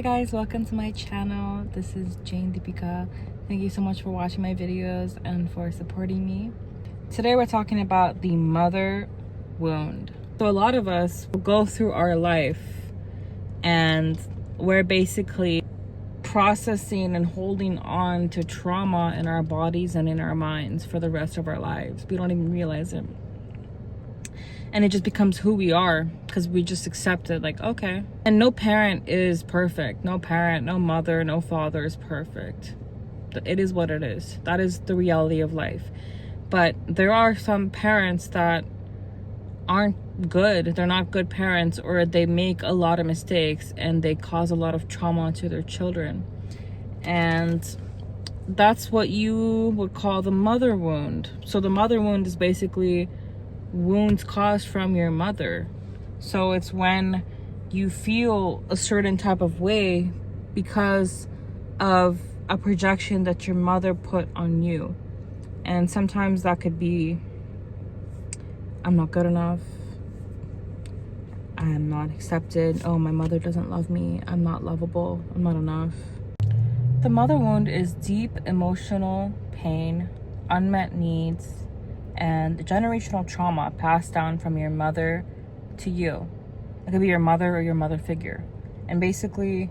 Hey guys, welcome to my channel. This is Jane Deepika. Thank you so much for watching my videos and for supporting me. Today we're talking about the mother wound. So a lot of us will go through our life and we're basically processing and holding on to trauma in our bodies and in our minds for the rest of our lives. We don't even realize it. And it just becomes who we are because we just accept it, like, okay. And no parent is perfect. No parent, no mother, no father is perfect. It is what it is. That is the reality of life. But there are some parents that aren't good. They're not good parents, or they make a lot of mistakes and they cause a lot of trauma to their children. And that's what you would call the mother wound. So the mother wound is basically wounds caused from your mother. So it's when you feel a certain type of way because of a projection that your mother put on you. And sometimes that could be, I'm not good enough, I am not accepted, oh, my mother doesn't love me, I'm not lovable, I'm not enough. The mother wound is deep emotional pain, unmet needs, and generational trauma passed down from your mother to you. It could be your mother or your mother figure. And basically,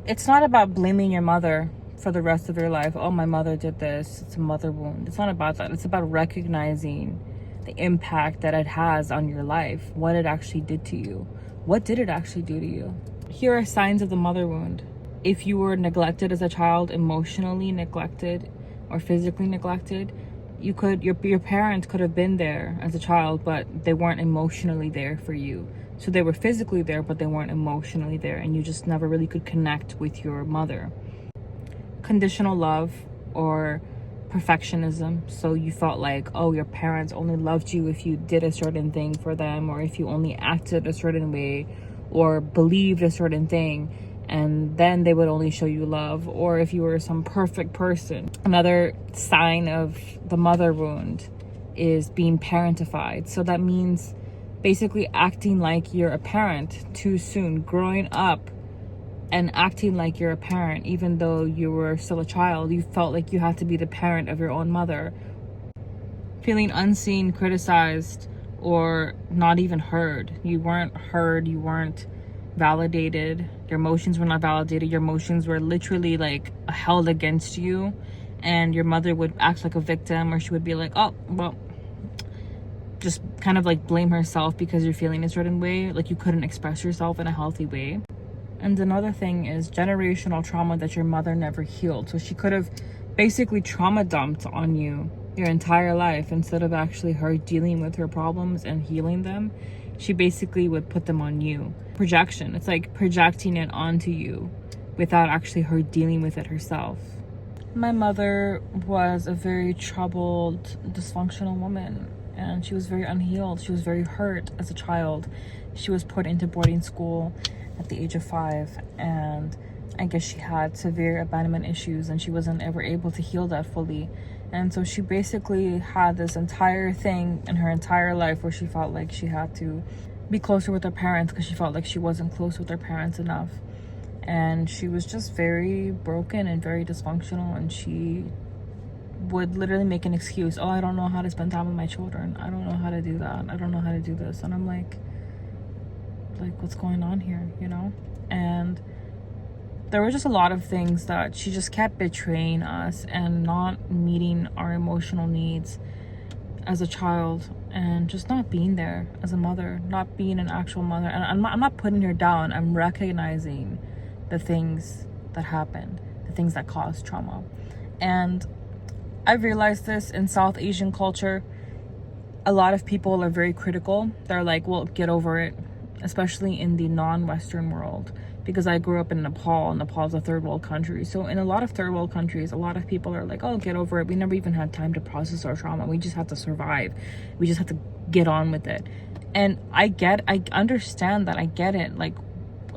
it's not about blaming your mother for the rest of your life. Oh, my mother did this. It's a mother wound. It's not about that. It's about recognizing the impact that it has on your life, what it actually did to you. What did it actually do to you? Here are signs of the mother wound. If you were neglected as a child, emotionally neglected or physically neglected, your parents could have been there as a child, but they weren't emotionally there for you. So they were physically there, but they weren't emotionally there, and you just never really could connect with your mother. Conditional love or perfectionism. So you felt like, oh, your parents only loved you if you did a certain thing for them, or if you only acted a certain way or believed a certain thing, and then they would only show you love, or if you were some perfect person. Another sign of the mother wound is being parentified. So that means basically acting like you're a parent too soon, growing up and acting like you're a parent even though you were still a child. You felt like you had to be the parent of your own mother. Feeling unseen, criticized, or not even heard. You weren't heard, you weren't validated, your emotions were not validated, your emotions were literally like held against you, and your mother would act like a victim, or she would be like, oh, well, just kind of like blame herself because you're feeling a certain way, like you couldn't express yourself in a healthy way. And another thing is generational trauma that your mother never healed. So she could have basically trauma dumped on you your entire life instead of actually her dealing with her problems and healing them. She basically would put them on you. Projection. It's like projecting it onto you without actually her dealing with it herself. My mother was a very troubled, dysfunctional woman, and she was very unhealed. She was very hurt as a child. She was put into boarding school at the age of 5, and I guess she had severe abandonment issues, and she wasn't ever able to heal that fully. And so she basically had this entire thing in her entire life where she felt like she had to be closer with her parents because she felt like she wasn't close with her parents enough. And she was just very broken and very dysfunctional, and she would literally make an excuse. Oh, I don't know how to spend time with my children. I don't know how to do that. I don't know how to do this. And I'm like, what's going on here, you know? And there were just a lot of things that she just kept betraying us and not meeting our emotional needs as a child, and just not being there as a mother, not being an actual mother. And I'm not putting her down. I'm recognizing the things that happened, the things that caused trauma. And I've realized this in South Asian culture. A lot of people are very critical. They're like, well, get over it, especially in the non-Western world. Because I grew up in Nepal, and Nepal's a third world country. So in a lot of third world countries, a lot of people are like, oh, get over it. We never even had time to process our trauma. We just had to survive. We just had to get on with it. And I understand that. I get it. Like,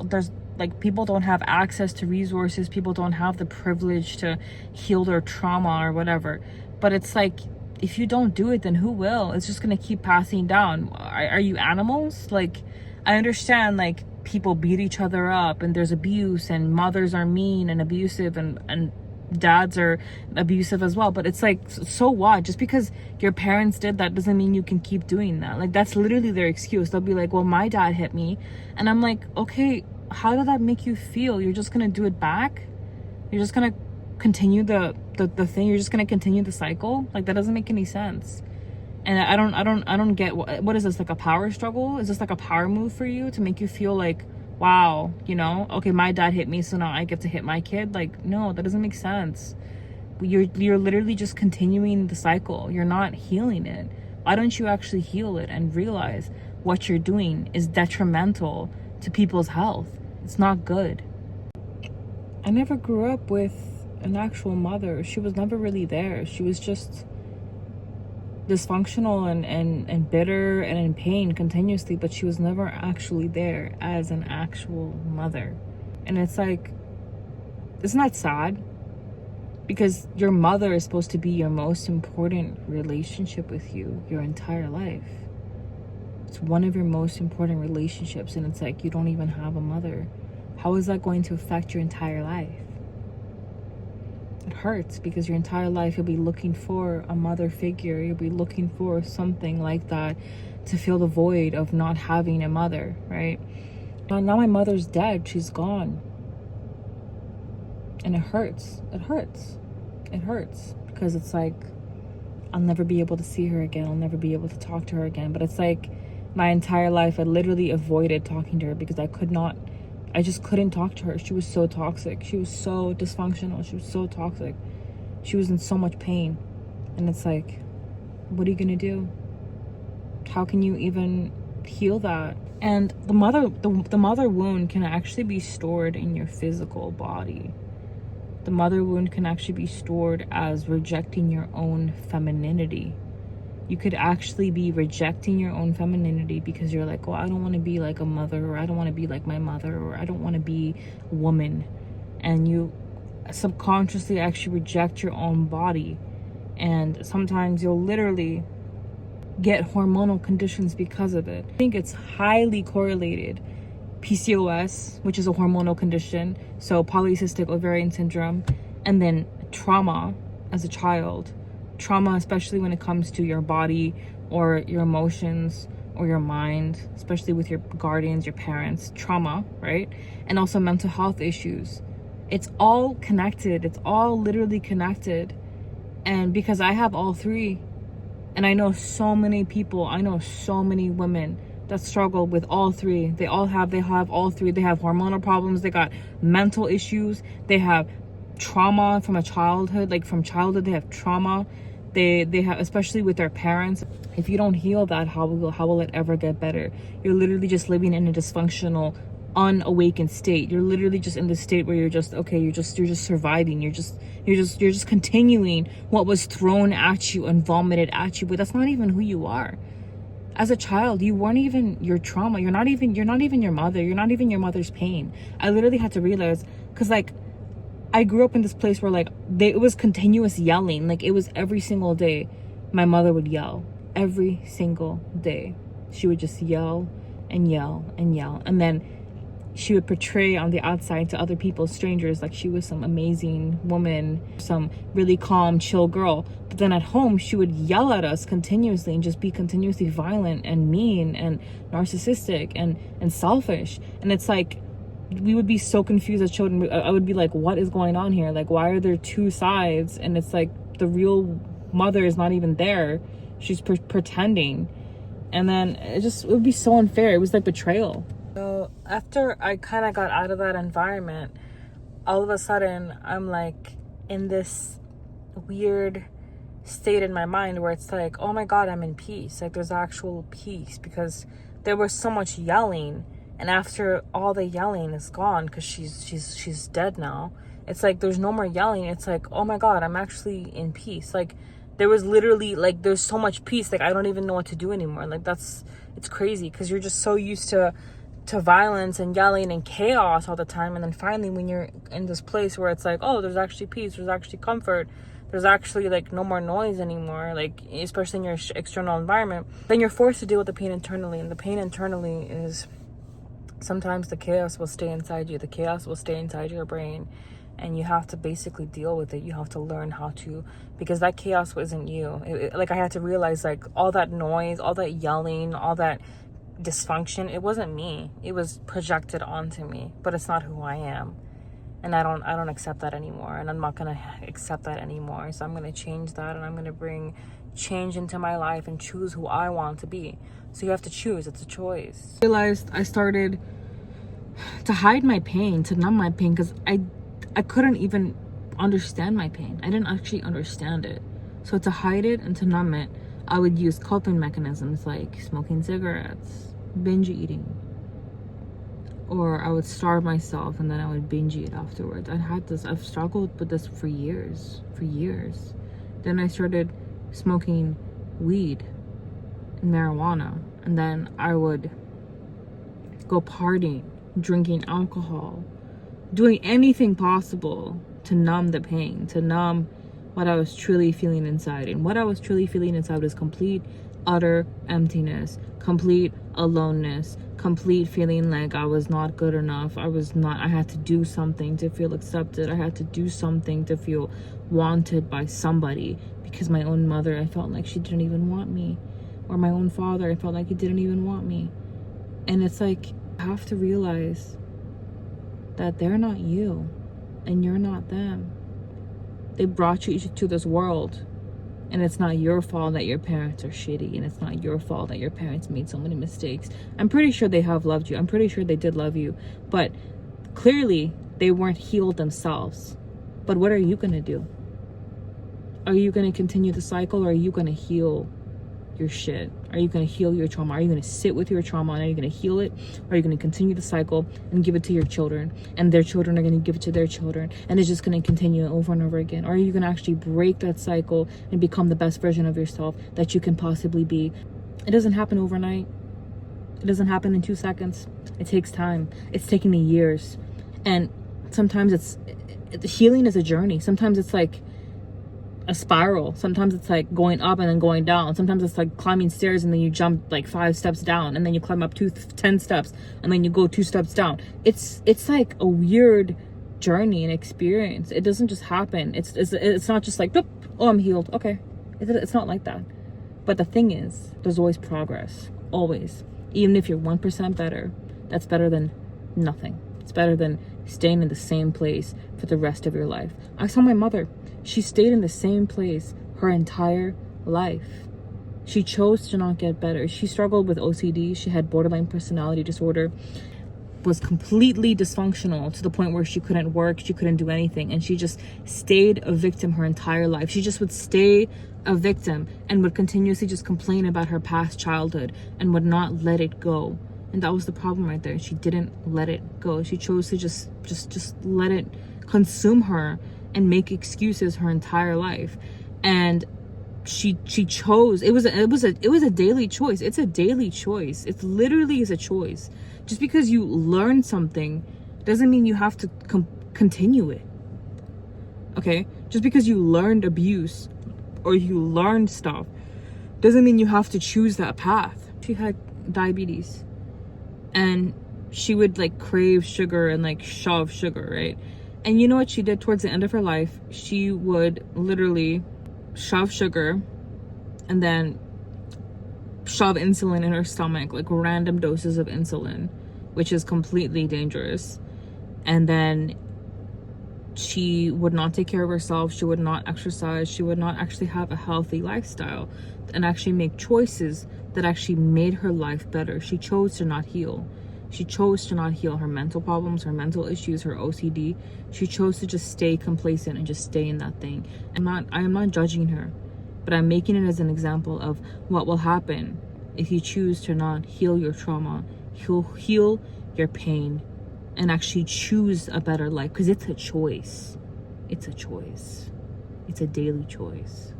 there's like, people don't have access to resources. People don't have the privilege to heal their trauma or whatever. But it's like, if you don't do it, then who will? It's just going to keep passing down. Are you animals? Like, I understand, like, people beat each other up and there's abuse and mothers are mean and abusive and dads are abusive as well. But it's like, so what? Just because your parents did that doesn't mean you can keep doing that. Like, that's literally their excuse. They'll be like, well, my dad hit me. And I'm like, okay, how did that make you feel? You're just gonna do it back? You're just gonna continue the thing? You're just gonna continue the cycle? Like, that doesn't make any sense. And I don't get, what is this, like a power struggle? Is this like a power move for you to make you feel like, wow, you know, okay, my dad hit me, so now I get to hit my kid? Like, no, that doesn't make sense. You're literally just continuing the cycle. You're not healing it. Why don't you actually heal it and realize what you're doing is detrimental to people's health? It's not good. I never grew up with an actual mother. She was never really there. She was just dysfunctional and bitter and in pain continuously, but she was never actually there as an actual mother. And it's like, isn't that sad? Because your mother is supposed to be your most important relationship with you your entire life. It's one of your most important relationships, and it's like, you don't even have a mother. How is that going to affect your entire life? It hurts, because your entire life you'll be looking for a mother figure. You'll be looking for something like that to fill the void of not having a mother, right? Now my mother's dead. She's gone. And it hurts. It hurts. It hurts, because it's like, I'll never be able to see her again. I'll never be able to talk to her again. But it's like, my entire life I literally avoided talking to her because I just couldn't talk to her. She was so toxic. She was so dysfunctional. She was so toxic. She was in so much pain. And it's like, what are you gonna do? How can you even heal that? And the mother wound can actually be stored in your physical body. The mother wound can actually be stored as rejecting your own femininity. You could actually be rejecting your own femininity because you're like, well, I don't want to be like a mother, or I don't want to be like my mother, or I don't want to be a woman. And you subconsciously actually reject your own body. And sometimes you'll literally get hormonal conditions because of it. I think it's highly correlated. PCOS, which is a hormonal condition, so polycystic ovarian syndrome, and then trauma as a child. Trauma, especially when it comes to your body or your emotions or your mind, especially with your guardians, your parents, trauma, right? And also mental health issues. It's all connected. It's all literally connected. And because I have all three, and I know so many people, I know so many women that struggle with all three. They have all three. They have hormonal problems. They got mental issues. They have trauma from a childhood, like from childhood they have trauma. They have, especially with their parents. If you don't heal that, how will it ever get better? You're literally just living in a dysfunctional, unawakened state. You're literally just in this state where you're just, okay, you're just surviving. You're just continuing what was thrown at you and vomited at you, but that's not even who you are. As a child, you weren't even your trauma. You're not even your mother. You're not even your mother's pain. I literally had to realize, because like, I grew up in this place where like it was continuous yelling. Like, it was every single day my mother would yell. Every single day she would just yell and yell and yell, and then she would portray on the outside to other people, strangers, like she was some amazing woman, some really calm, chill girl. But then at home, she would yell at us continuously and just be continuously violent and mean and narcissistic and selfish. And it's like, we would be so confused as children. I would be like, what is going on here? Like, why are there two sides? And it's like, the real mother is not even there. She's pretending. And then it would be so unfair. It was like betrayal. So after I kind of got out of that environment, all of a sudden I'm like in this weird state in my mind where it's like, oh my God, I'm in peace. Like, there's actual peace, because there was so much yelling, and after all the yelling is gone, because she's dead now, it's like there's no more yelling. It's like, oh my God, I'm actually in peace. Like, there was literally, like, there's so much peace, like I don't even know what to do anymore. Like, it's crazy, because you're just so used to violence and yelling and chaos all the time. And then finally, when you're in this place where it's like, oh, there's actually peace, there's actually comfort, there's actually like no more noise anymore, like especially in your external environment, then you're forced to deal with the pain internally. And the pain internally is Sometimes the chaos will stay inside you. The chaos will stay inside your brain. And you have to basically deal with it. You have to learn how to, because that chaos wasn't you. Like, I had to realize, like, all that noise, all that yelling, all that dysfunction, it wasn't me. It was projected onto me, but it's not who I am. And I don't accept that anymore. And I'm not going to accept that anymore. So I'm going to change that, and I'm going to bring change into my life and choose who I want to be. So you have to choose. It's a choice. I realized I started to hide my pain, to numb my pain, because I couldn't even understand my pain. I didn't actually understand it. So to hide it and to numb it, I would use coping mechanisms like smoking cigarettes, binge eating, or I would starve myself and then I would binge eat afterwards. I've struggled with this for years. Then I started smoking weed and marijuana, and then I would go partying, drinking alcohol, doing anything possible to numb the pain, to numb what I was truly feeling inside. And what I was truly feeling inside was complete, utter emptiness, complete aloneness, complete feeling like I was not good enough. I had to do something to feel accepted. I had to do something to feel wanted by somebody, because my own mother, I felt like she didn't even want me. Or my own father, I felt like he didn't even want me. And it's like, I have to realize that they're not you and you're not them. They brought you to this world, and it's not your fault that your parents are shitty, and it's not your fault that your parents made so many mistakes. I'm pretty sure they have loved you. I'm pretty sure they did love you, but clearly they weren't healed themselves. But what are you gonna do? Are you gonna continue the cycle, or are you gonna heal your shit? Are you going to heal your trauma? Are you going to sit with your trauma and are you going to heal it? Or are you going to continue the cycle and give it to your children, and their children are going to give it to their children, and it's just going to continue over and over again? Or are you going to actually break that cycle and become the best version of yourself that you can possibly be? It doesn't happen overnight. It doesn't happen in 2 seconds. It takes time. It's taken me years. And sometimes healing is a journey. Sometimes it's like a spiral. Sometimes it's like going up and then going down. Sometimes it's like climbing stairs and then you jump like 5 steps down, and then you climb up 10 steps and then you go 2 steps down. It's like a weird journey and experience. It doesn't just happen. It's not just like, boop, oh, I'm healed. Okay. It's not like that. But the thing is, there's always progress. Always. Even if you're 1% better, that's better than nothing. It's better than staying in the same place for the rest of your life. I saw my mother. She stayed in the same place her entire life. She chose to not get better. She struggled with OCD. She had borderline personality disorder, was completely dysfunctional to the point where she couldn't work, she couldn't do anything, and she just stayed a victim her entire life. She just would stay a victim and would continuously just complain about her past childhood and would not let it go. And that was the problem right there. She didn't let it go. She chose to just let it consume her and make excuses her entire life. And she chose, it was a daily choice. It's a daily choice. It literally is a choice. Just because you learn something doesn't mean you have to continue it. Okay? Just because you learned abuse or you learned stuff doesn't mean you have to choose that path. She had diabetes, and she would like crave sugar and like shove sugar, right? And you know what she did towards the end of her life? She would literally shove sugar and then shove insulin in her stomach, like random doses of insulin, which is completely dangerous. And then she would not take care of herself. She would not exercise. She would not actually have a healthy lifestyle and actually make choices that actually made her life better. She chose to not heal. She chose to not heal her mental problems, her mental issues, her OCD. She chose to just stay complacent and just stay in that thing. I am not judging her, but I'm making it as an example of what will happen if you choose to not heal your trauma, heal your pain, and actually choose a better life. Because it's a choice. It's a choice. It's a daily choice.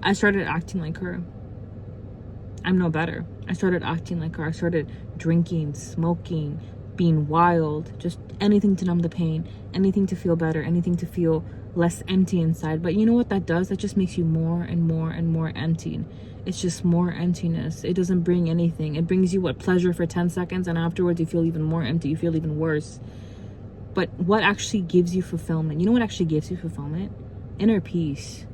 I started acting like her. I'm no better. I started acting like her. I started drinking, smoking, being wild, just anything to numb the pain, anything to feel better, anything to feel less empty inside. But you know what that does? That just makes you more and more and more empty. It's just more emptiness. It doesn't bring anything. It brings you what? Pleasure for 10 seconds, and afterwards you feel even more empty. You feel even worse. But what actually gives you fulfillment? You know what actually gives you fulfillment? Inner peace.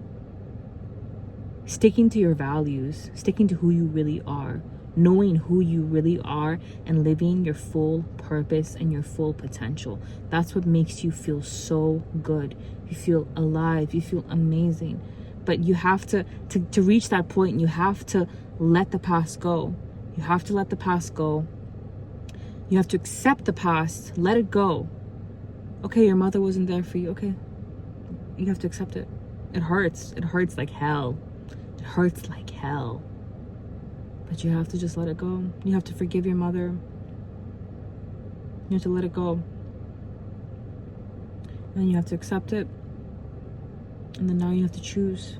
Sticking to your values, sticking to who you really are, knowing who you really are, and living your full purpose and your full potential. That's what makes you feel so good. You feel alive, you feel amazing. But you have to reach that point, you have to let the past go. You have to let the past go. You have to accept the past, let it go. Okay, your mother wasn't there for you. Okay, you have to accept it. It hurts. It hurts like hell. It hurts like hell. But you have to just let it go. You have to forgive your mother. You have to let it go. And you have to accept it. And then now you have to choose.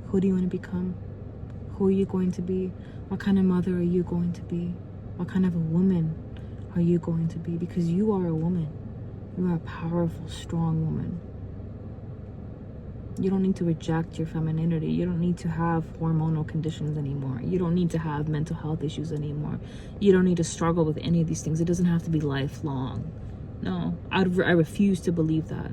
Who do you want to become? Who are you going to be? What kind of mother are you going to be? What kind of a woman are you going to be? Because you are a woman. You are a powerful, strong woman. You don't need to reject your femininity. You don't need to have hormonal conditions anymore. You don't need to have mental health issues anymore. You don't need to struggle with any of these things. It doesn't have to be lifelong. No, I refuse to believe that.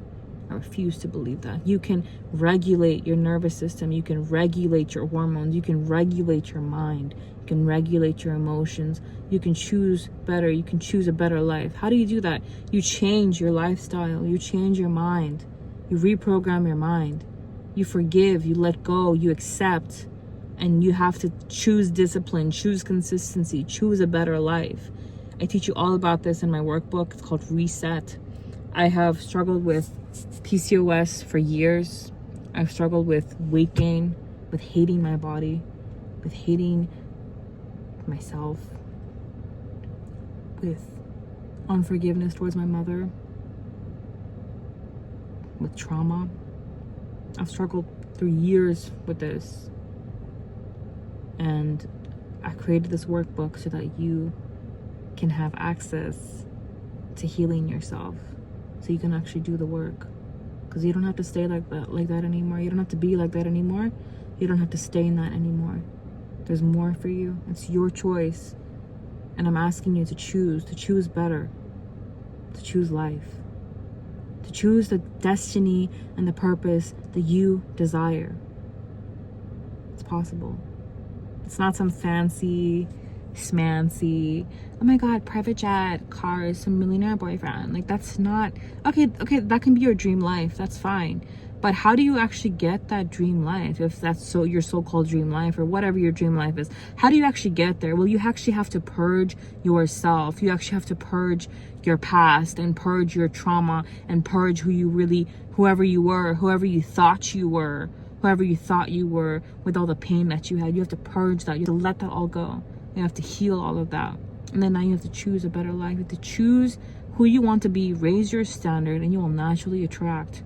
I refuse to believe that. You can regulate your nervous system. You can regulate your hormones. You can regulate your mind. You can regulate your emotions. You can choose better. You can choose a better life. How do you do that? You change your lifestyle. You change your mind. You reprogram your mind. You forgive. You let go. You accept. And you have to choose discipline, choose consistency, choose a better life. I teach you all about this in my workbook. It's called Reset. I have struggled with PCOS for years. I've struggled with weight gain, with hating my body, with hating myself, with unforgiveness towards my mother, with trauma. I've struggled through years with this. And I created this workbook so that you can have access to healing yourself, so you can actually do the work. Because you don't have to stay like that anymore. You don't have to be like that anymore. You don't have to stay in that anymore. There's more for you. It's your choice. And I'm asking you to choose better, to choose life, to choose the destiny and the purpose that you desire. It's possible. It's not some fancy, smancy, oh my god, private jet, cars, some millionaire boyfriend. Like, that's not okay, that can be your dream life, that's fine. But how do you actually get that dream life? If that's so your so-called dream life, or whatever your dream life is, how do you actually get there? Well, you actually have to purge yourself. You actually have to purge your past, and purge your trauma, and purge whoever you were, whoever you thought you were, with all the pain that you had. You have to purge that. You have to let that all go. You have to heal all of that. And then now you have to choose a better life. You have to choose who you want to be, raise your standard, and you will naturally attract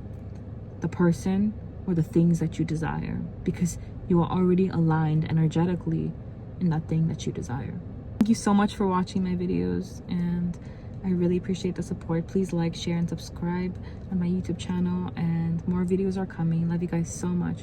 the person or the things that you desire, because you are already aligned energetically in that thing that you desire. Thank you so much for watching my videos, and I really appreciate the support. Please like, share, and subscribe on my YouTube channel, and more videos are coming. Love you guys so much.